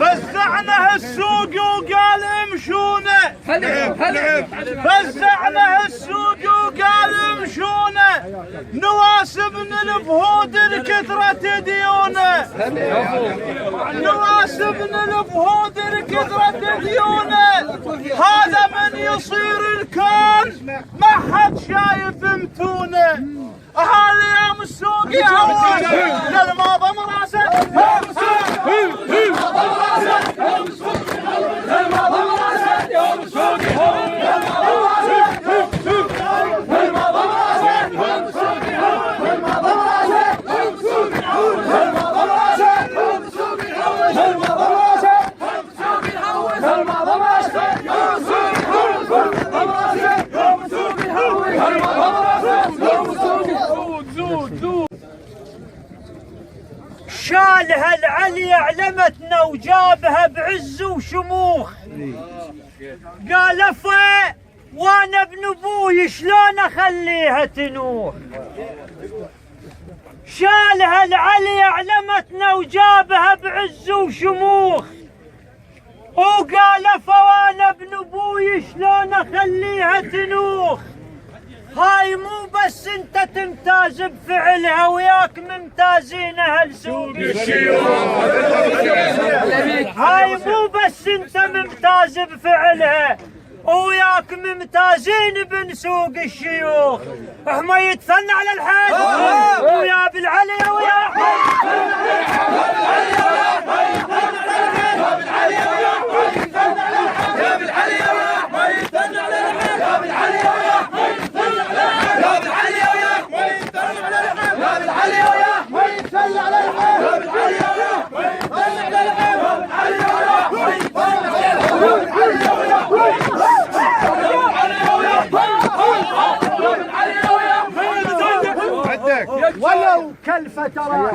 فزعناه السوق وقال امشونه، فزعناه السوق وقال امشونه، نواسب الفهود الكثرة ديونه، نواسب الفهود الكثرة ديونه، هذا من يصير الكون ما حد شايف متونه. اهالي يوم السوق يا هواش للماضى مراسه، يوم السوق للماضى مراسه، يوم السوق للماضى مراسه، يوم السوق للماضى مراسه، يوم السوق للماضى مراسه، يوم السوق للماضى مراسه، يوم السوق للماضى مراسه، يوم السوق للماضى مراسه، يوم السوق للماضى مراسه، يوم السوق للماضى مراسه، يوم السوق للماضى مراسه. شالها العلي علمتنا وجابها بعز وشموخ، قال افا وانا ابن ابوي شلون اخليها تنوح. شالها العلي علمتنا وجابها بعز وشموخ، وقال افا وانا ابن ابوي شلون اخليها تنوخ. هاي مو بس انت تمتاز بفعلها وياك ممتازين اهل سوق الشيوخ، هاي مو بس انت ممتاز بفعلها وياك ممتازين بن سوق الشيوخ. حميد ثنى على الحاج ويا بالعلي ويا ولو كالفترة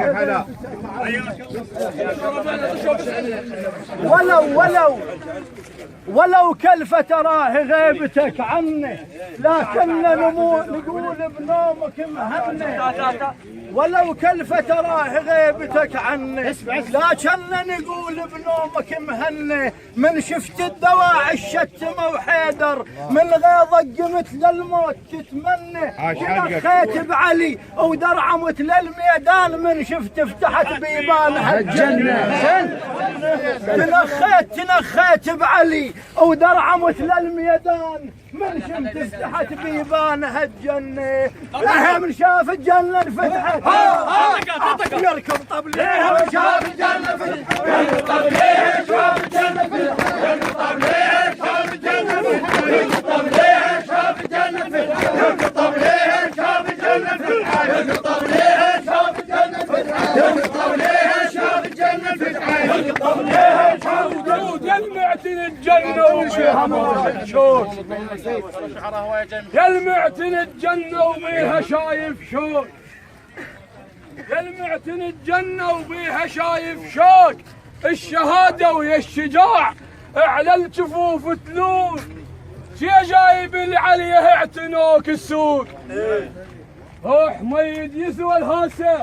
ولو كالفترة غيبتك عني، لكن نقول بنومك مهني. ولو كالفترة غيبتك عني، لكن نقول بنومك مهني. من شفت الدواعي الشتمة وحيدر، من غيظك قمت للموت تتمنى. تنخيت بعلي ودرعمت للميدان، من شفت فتحت بيبانها الجنة. تنخيت بعلي ودرعمت للميدان، من شفت فتحت بيبانها الجنة. لهم شاف الجنة انفتحت يركب طبليه، من شاف الجنة انفتحت يركب طبليه، شاف الجنة انفتحت يركب طبليه، شاف الجنة انفتحت يركب طبليه، شاف الجنة انفتحت يركب طبليه، شاف الجنة انفتحت يركب طبليه، شاف الجنة انفتحت يركب طبليه، شاف الجنة انفتحت يركب طبليه، شاف الجنة. يلمعتني الجنة وبيها موت شوك، يلمعتني الجنة وبيها شايف شوك، يلمعتني الجنة وبيها شايف شوك. الشهادة ويا الشجاع على الجفوف تلوك، شي جايب العليه اعتنوك السوق. هو حميد يسوى الهاسة،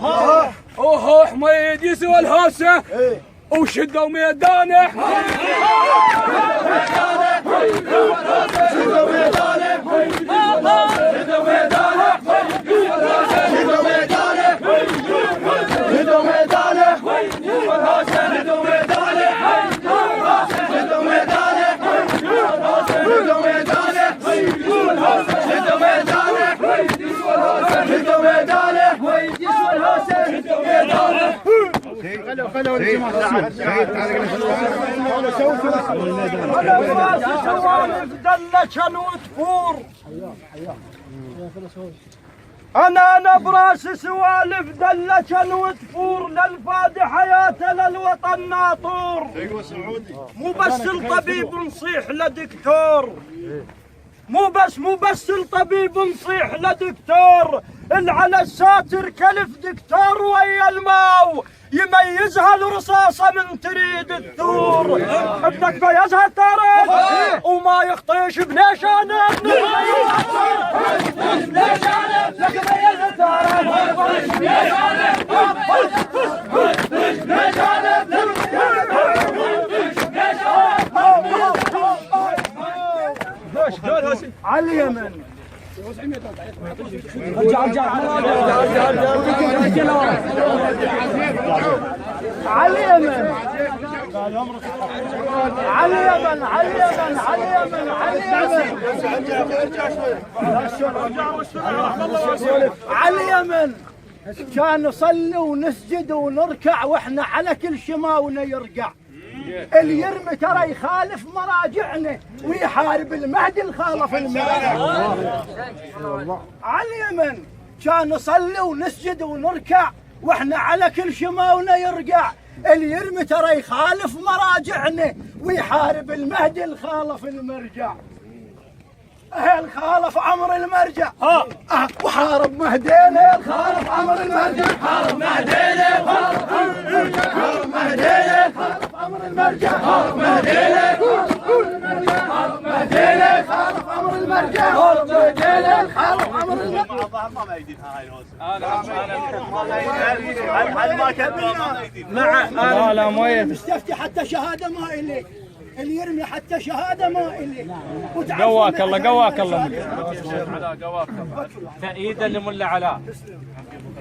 هو حميد يسوى الهاسة، وشدوا ميدانه أنا براس سوالف دلكن وتفور، للفادي حياته للوطن ناطور. مو بس الطبيب نصيح لدكتور، مو بس الطبيب نصيح لدكتور، على الساتر كلف دكتور ويا الماو، يميزها الرصاصة من تريد الثور. ابنك بيزها التاريخ وما يخطيش بنيشانه. على اليمن على اليمن على اليمن كان نصلي ونسجد ونركع واحنا على كل شماونا يرقع. اللي يرمي ترى يخالف مراجعنا ويحارب المهدي الخالف المراجع. على اليمن كان نصلي ونسجد ونركع واحنا على كل شماونا يرقع. اللي يرمي ترى يخالف مراجعنا ويحارب المهدي الخالف المرجع. الخالف عمر المرجع وحارب مهدينا. الخالف عمر المرجع حارب مهدينا. حارب مهدينا. خالف عمر المرجع حارب مهدينا. حارب مهدينا. خالف عمر المرجع حارب مهدينا. خالف عمر المرجع. ما يدينها هاي انا لا مويه مستفتي حتى شهاده ما الي. اللي يرمي حتى شهاده ما الي. قواك الله قواك الله قواك الله. تأييدا لملا علاء.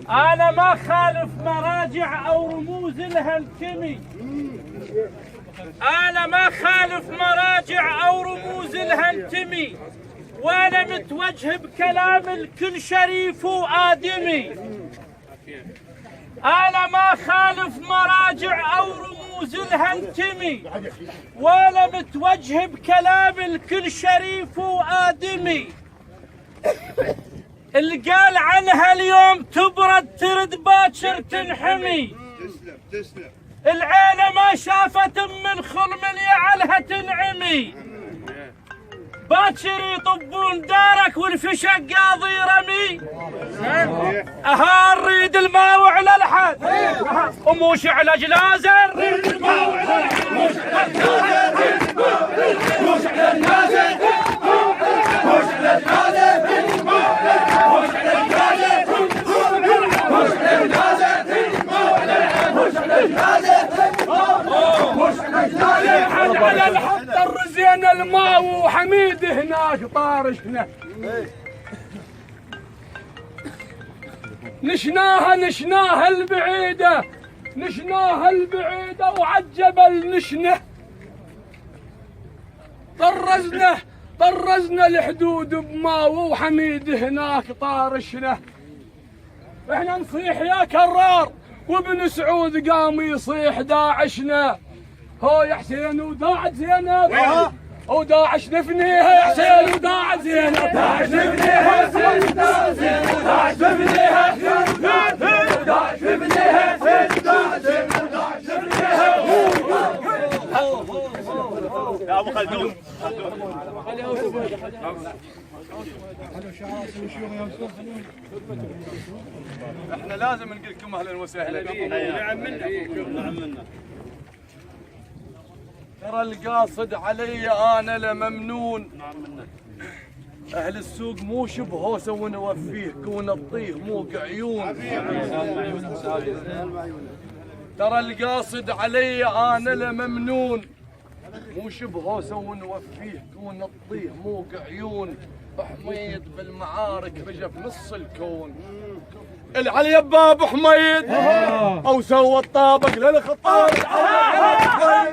انا ما خالف مراجع او رموز لها انتمي. انا ما خالف مراجع او رموز لها انتمي وانا متوجه بكلام الكل شريف وآدمي. انا ما خالف مراجع او رموز لها انتمي ولا متوجه بكلام الكل شريف وآدمي. اللي قال عنها اليوم تبرد ترد باكر تنحمي. العيلة ما شافت من خلم يعلها تنعمي. باكر يطبون دارك والفشق قاضي رمي. نريد الماء وعلى الحد وموش على جنازه. نريد الماء وعلى الحد موش على جنازه. موش على جنازه. موش على جنازه. موش على جنازه. موش على جنازه. موش على جنازه. موش على جنازه. على الحد الرزين الماء وحميد هناك طارشنا. نشناها البعيدة. نشناها البعيدة وعالجبل نشنه. طرزنا الحدود بماو وحميد هناك طارشنا. احنا نصيح يا كرار وابن سعود قام يصيح داعشنا. هو يا حسين وداعش زينب وداعش نفنيها يا حسين وداعش زينب. داعش نفنيها يا حسين وداعش زينب. داعش نفنيها يا حسين وداعش نفنيها يا حسين وداعش زينب. داعش نفنيها يا ابو خلدون. احنا لازم نقول لكم اهلا وسهلا. نعم منا. ترى القاصد علي انا لممنون. اهل السوق مو شبهوسه ونوفيه كون الطيه موقع عيون. ترى القاصد علي انا لممنون مو شبهوسه ونوفيه كون الطيه موقع عيون. حميد بالمعارك رجف نص الكون. العلي باب حميد او سوى الطابق للخطاب.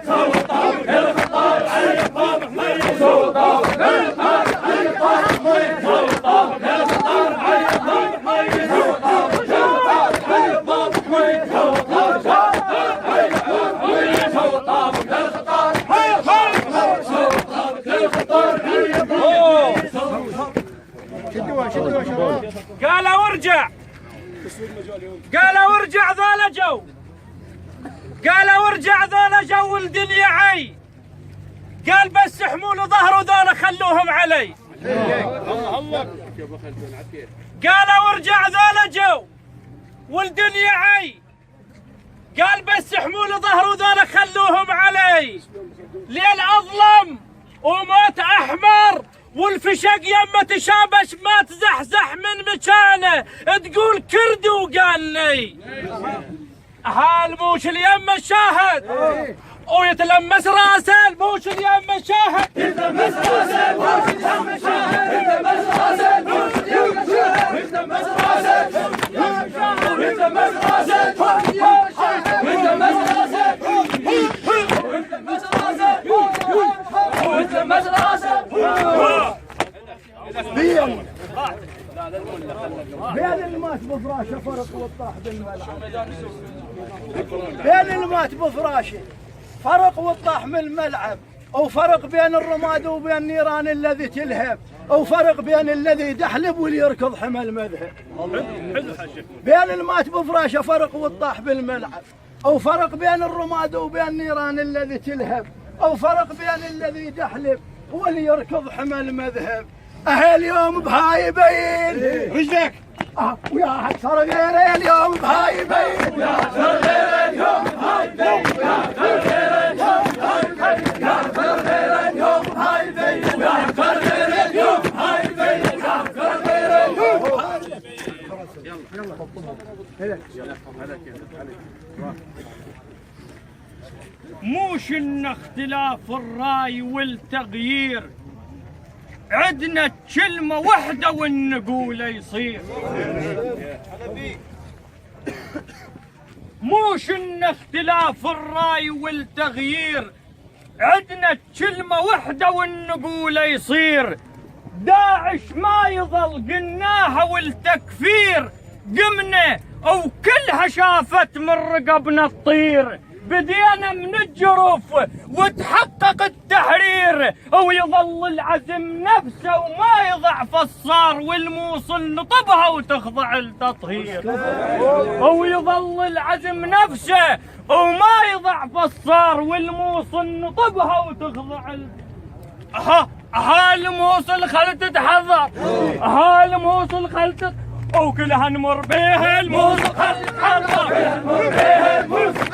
سوى الطابق للخطاب. علي باب حميد سوى الطابق للخطاب. علي باب حميد سوى الطابق للخطاب. علي باب حميد سوى الطابق للخطاب. علي باب حميد سوى الطابق للخطاب. علي باب حميد سوى الطابق للخطاب. سوى الطابق للخطاب. قالوا ارجع. قالوا ارجع ذولا جو. قالوا ارجع ذولا جو والدنيا عي. قال بس حمول ظهر ذولا خلوهم علي. قالوا ارجع ذولا جو والدنيا عي. قال بس حمول ظهر وذولا خلوهم علي، ليل اظلم وموت احمر والفشق يمه تشابش ما تزحزح من مكانه، تقول كردي وقالني هالموش اليمه الشاهد ويتلمس راسه الموش اليمه الشاهد، يتلمس راسه الموش اليمه الشاهد، يتلمس راسه الموش اليمه الشاهد، يتلمس راسه يتلمس راسه يتلمس راسه يتلمس راسه بين المات بفراشه فرق والطاح بالملعب، بين المات بفراشه فرق والطاح من الملعب، وفرق بين الرماد وبين النيران الذي تلهب، وفرق بين الذي يدحلب واللي يركض حمى المذهب. بين المات بفراشه فرق والطاح بالملعب، وفرق بين الرماد وبين النيران الذي تلهب، وفرق بين الذي يدحلب واللي يركض حمى المذهب. اليوم بهاي يبين رجلك ويا اكثر غيره اليوم بهاي يبين، يا اكثر غيره اليوم بهاي يبين، يا اكثر غيره اليوم بهاي يبين، يا اكثر غيره اليوم بهاي يبين، يا اكثر غيره اليوم بهاي يبين، يا اكثر غيره اليوم بهاي يبين. موش ان اختلاف الراي والتغيير، عدنا كلمة واحدة والنقول يصير. موش ان اختلاف الراي والتغيير، عدنا كلمة واحدة والنقول يصير. داعش ما يظل قلناها والتكفير، قمنا وكلها شافت من رقبنا تطير. بدينا من الجروف وتحقق التحرير، ويظل العزم نفسه وما يضعف الصار، والموصل نطبها وتخضع التطهير. ويظل العزم نفسه وما يضعف الصار، والموصل نطبها وتخضع هالموصل خل تتحضر، هالموصل خل تتحضر، وكلها نمر بيها الموصل خل تتحضر، نمر بيها الموصل